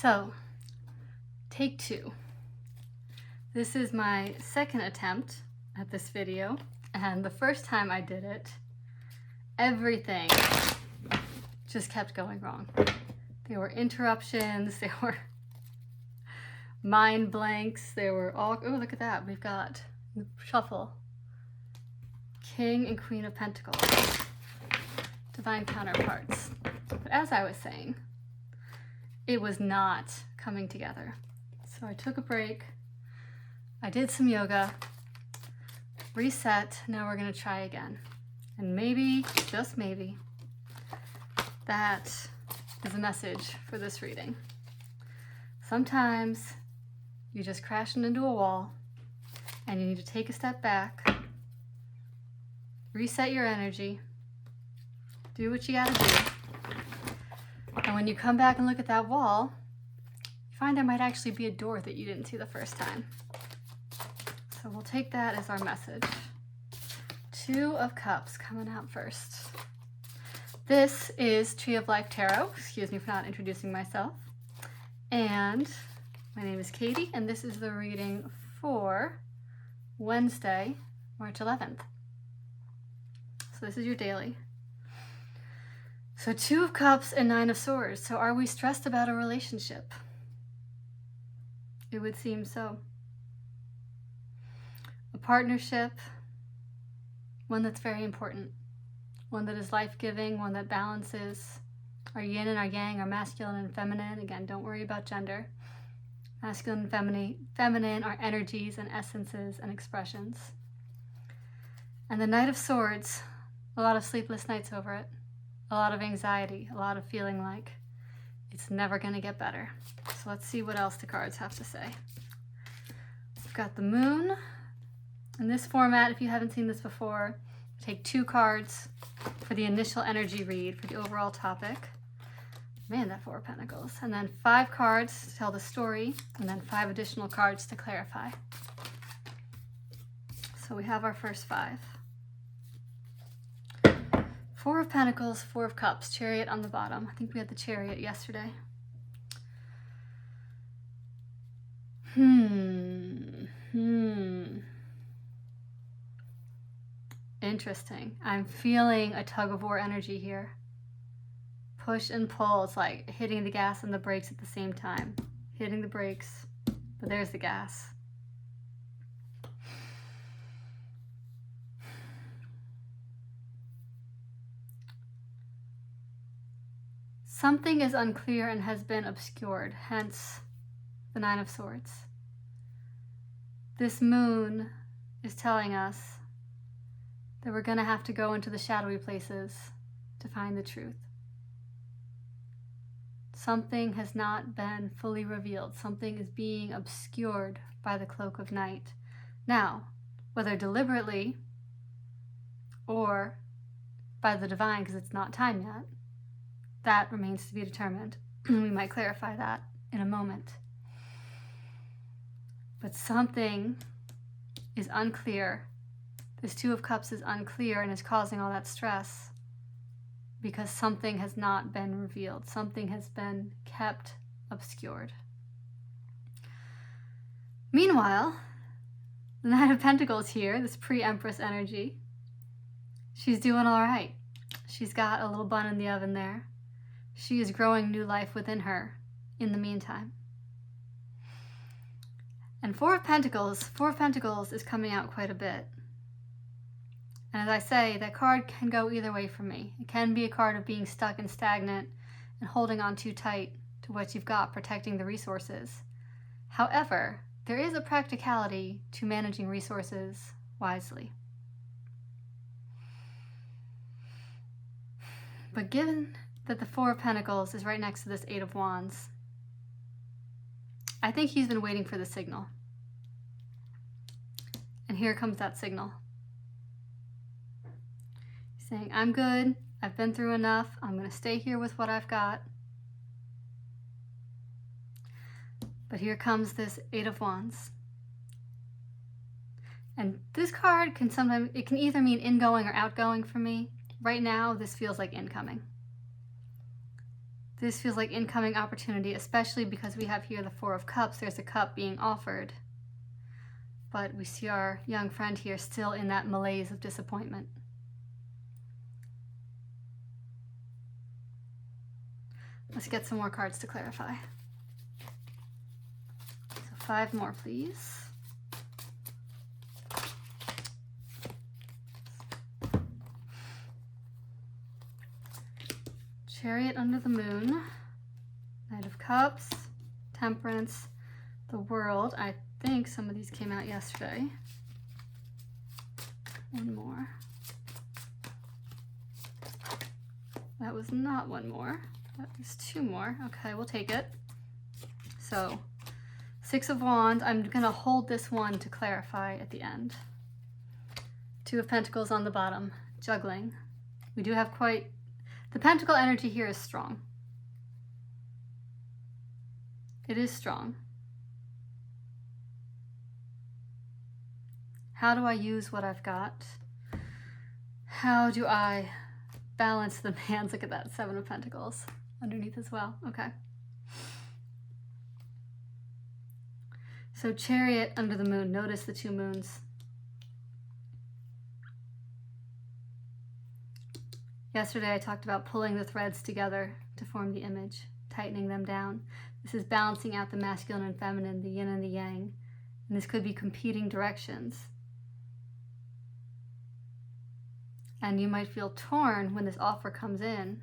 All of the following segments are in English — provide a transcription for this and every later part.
So, take two. This is my second attempt at this video, and the first time I did it, everything just kept going wrong. There were interruptions, there were mind blanks, there were all, oh, look at that, we've got the shuffle, King and Queen of Pentacles, divine counterparts. But as I was saying, it was not coming together. So I took a break, I did some yoga, reset, now we're gonna try again. And maybe, just maybe, that is a message for this reading. Sometimes you're just crashing into a wall and you need to take a step back, reset your energy, do what you gotta do. And when you come back and look at that wall, you find there might actually be a door that you didn't see the first time. So we'll take that as our message. Two of Cups coming out first. This is Tree of Life Tarot. Excuse me for not introducing myself. And my name is Katie, and this is the reading for Wednesday, March 11th. So this is your daily. So Two of Cups and Nine of Swords. So are we stressed about a relationship? It would seem so. A partnership, one that's very important, one that is life-giving, one that balances our yin and our yang, our masculine and feminine. Again, don't worry about gender. Masculine and feminine, our energies and essences and expressions. And the Knight of Swords, a lot of sleepless nights over it, a lot of anxiety, a lot of feeling like it's never going to get better. So let's see what else the cards have to say. We've got the Moon. In this format, if you haven't seen this before, take two cards for the initial energy read for the overall topic. Man, that Four of Pentacles. And then 5 cards to tell the story, and then 5 additional cards to clarify. So we have our first 5. 4 of Pentacles, 4 of Cups, Chariot on the bottom. I think we had the Chariot yesterday. Interesting. I'm feeling a tug of war energy here. Push and pull. It's like hitting the gas and the brakes at the same time. Hitting the brakes, but there's the gas. Something is unclear and has been obscured, hence the Nine of Swords. This Moon is telling us that we're going to have to go into the shadowy places to find the truth. Something has not been fully revealed. Something is being obscured by the cloak of night. Now, whether deliberately or by the divine, because it's not time yet, that remains to be determined. We might clarify that in a moment. But something is unclear. This Two of Cups is unclear and is causing all that stress because something has not been revealed. Something has been kept obscured. Meanwhile, the Nine of Pentacles here, this pre-Empress energy, she's doing all right. She's got a little bun in the oven there. She is growing new life within her in the meantime. And Four of Pentacles is coming out quite a bit. And as I say, that card can go either way for me. It can be a card of being stuck and stagnant and holding on too tight to what you've got, protecting the resources. However, there is a practicality to managing resources wisely. But given that the Four of Pentacles is right next to this Eight of Wands, I think he's been waiting for the signal. And here comes that signal. He's saying, I'm good, I've been through enough, I'm going to stay here with what I've got. But here comes this Eight of Wands. And this card can sometimes, it can either mean ingoing or outgoing for me. Right now, this feels like incoming. This feels like incoming opportunity, especially because we have here the Four of Cups. There's a cup being offered. But we see our young friend here still in that malaise of disappointment. Let's get some more cards to clarify. So 5 more, please. Chariot under the moon, Knight of Cups, Temperance, the World. I think some of these came out yesterday. One more. That was not one more. That was 2 more. Okay, we'll take it. So, 6 of Wands. I'm going to hold this one to clarify at the end. 2 of Pentacles on the bottom, juggling. We do have quite... The Pentacle energy here is strong. It is strong. How do I use what I've got? How do I balance the hands? Look at that, 7 of Pentacles underneath as well. Okay. So Chariot under the moon. Notice the 2 moons. Yesterday I talked about pulling the threads together to form the image, tightening them down. This is balancing out the masculine and feminine, the yin and the yang. And this could be competing directions. And you might feel torn when this offer comes in.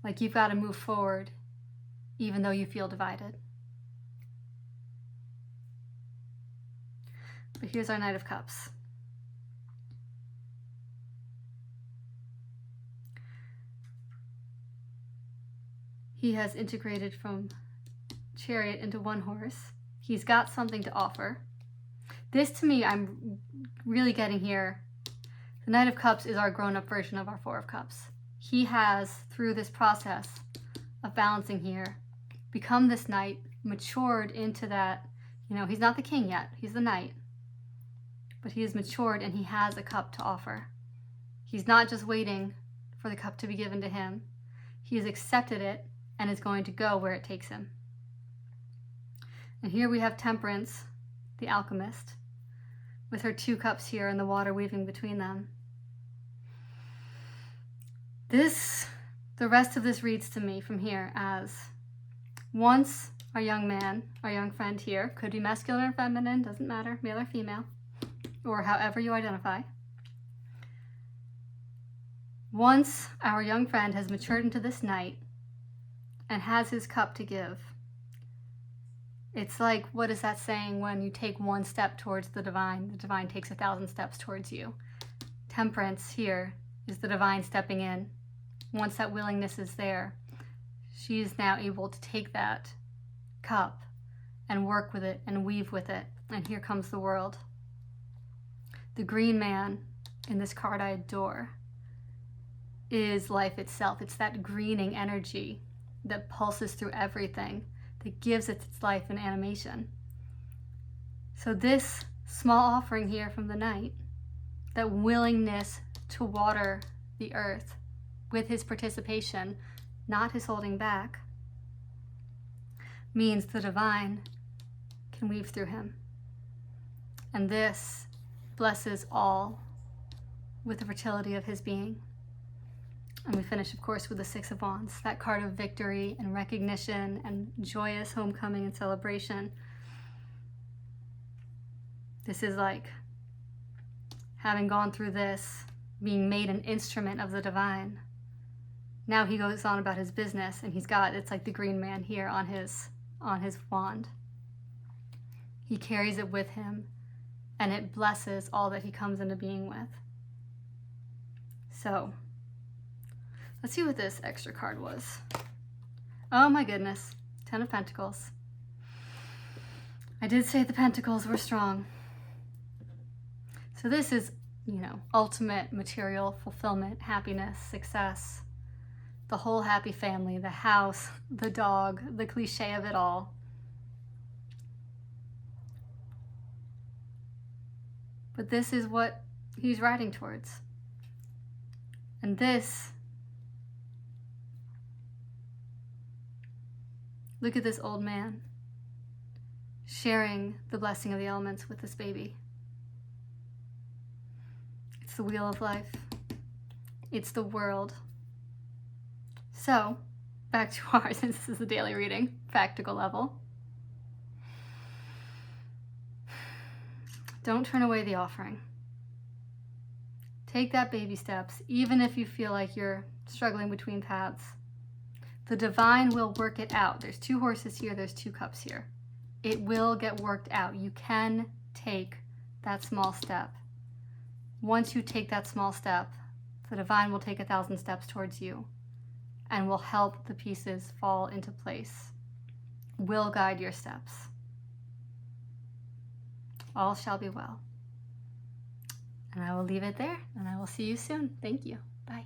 Like you've got to move forward, even though you feel divided. But here's our Knight of Cups. He has integrated from Chariot into 1 horse. He's got something to offer. This, to me, I'm really getting here. The Knight of Cups is our grown-up version of our 4 of Cups. He has, through this process of balancing here, become this knight, matured into that, you know, he's not the king yet, he's the knight. But he is matured and he has a cup to offer. He's not just waiting for the cup to be given to him. He has accepted it and is going to go where it takes him. And here we have Temperance, the alchemist, with her 2 cups here and the water weaving between them. The rest of this reads to me from here as, once our young man, our young friend here, could be masculine or feminine, doesn't matter, male or female, or however you identify. Once our young friend has matured into this knight and has his cup to give, it's like, what is that saying? When you take 1 step towards the divine takes 1,000 steps towards you. Temperance here is the divine stepping in. Once that willingness is there, she is now able to take that cup and work with it and weave with it. And here comes the World. The green man in this card I adore is life itself. It's that greening energy that pulses through everything, that gives it its life and animation. So this small offering here from the Knight, that willingness to water the earth with his participation, not his holding back, means the divine can weave through him. And this blesses all with the fertility of his being. And we finish, of course, with the 6 of Wands, that card of victory and recognition and joyous homecoming and celebration. This is like having gone through this, being made an instrument of the divine. Now he goes on about his business, and it's like the green man here on his wand. He carries it with him, and it blesses all that he comes into being with. So, let's see what this extra card was. Oh my goodness, 10 of Pentacles. I did say the Pentacles were strong. So this is, ultimate material fulfillment, happiness, success, the whole happy family, the house, the dog, the cliche of it all. But this is what he's riding towards. A And this, look at this old man sharing the blessing of the elements with this baby. It's the wheel of life. It's the world. So, back to ours, since this is a daily reading, practical level. Don't turn away the offering. Take that baby steps, even if you feel like you're struggling between paths. The divine will work it out. There's 2 horses here, there's 2 cups here. It will get worked out. You can take that small step. Once you take that small step, the divine will take 1,000 steps towards you and will help the pieces fall into place. Will guide your steps. All shall be well. And I will leave it there, and I will see you soon. Thank you. Bye.